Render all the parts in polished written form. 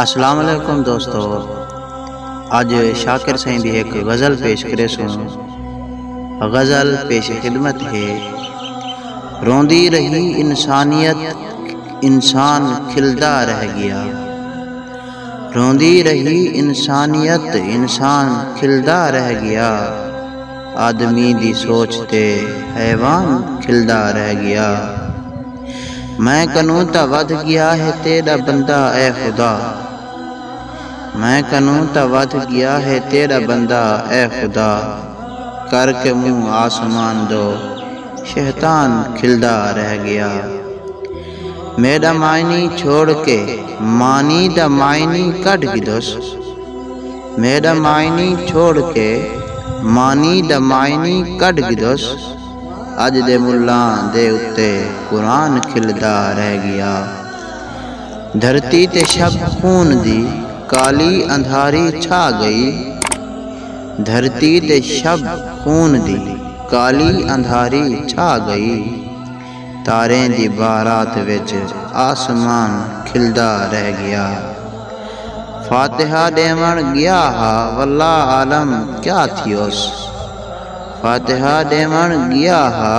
السلام علیکم دوستو، آج شاکر سائیں دی ایک غزل پیش کرے سوں۔ غزل پیش خدمت ہے۔ روندی رہی انسانیت، انسان کھلدا رہ گیا۔ روندی رہی انسانیت، انسان کھلدا رہ گیا۔ آدمی دی سوچ تے حیوان کھلدا رہ گیا۔ میں کنوں تا ود گیا ہے تیرا بندہ اے خدا۔ میں کنوں تا ود گیا ہے تیرا بندہ اے خدا۔ کر کے منہ آسمان دو شیطان کھلدا رہ گیا۔ میرا معنی چھوڑ کے مانی دا معنی کٹ گدوس۔ میرا معنی چھوڑ کے مانی دا معنی کٹ گدوس۔ اج دے ملان دے اتے قرآن کھلدا رہ گیا۔ دھرتی تے شب خون دی کالی اندھاری چھا گئی۔ دھرتی تے شب خون دی کالی اندھاری چھا گئی۔ تاریں دی بارات وچ آسمان کھلدا رہ گیا۔ فاتحہ دیون گیا ہا واللہ عالم کیا تھیوس۔ فاتحہ دیون گیا ہا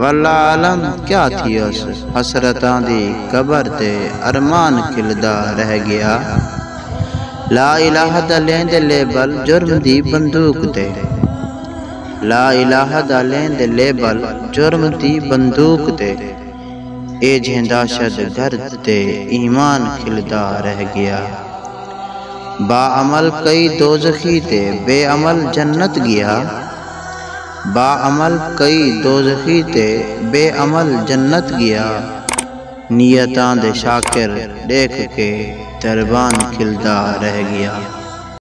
واللہ عالم کیا تھیوس۔ حسرتاں دی قبر تے ارمان کھلدا رہ گیا۔ لا الہ دا لیندے لیبل جرم دی بندوق تے۔ لا الہ دا لیندے لیبل جرم دی بندوق تے۔ اے جھنڈا شد گرد تے ایمان کھلدا رہ گیا۔ با عمل کئی دوزخی تے بے عمل جنت گیا۔ با عمل کئی دوزخی تے بے عمل جنت گیا۔ نیتاں دے شاکر دیکھ کے دربان کھلدا رہ گیا۔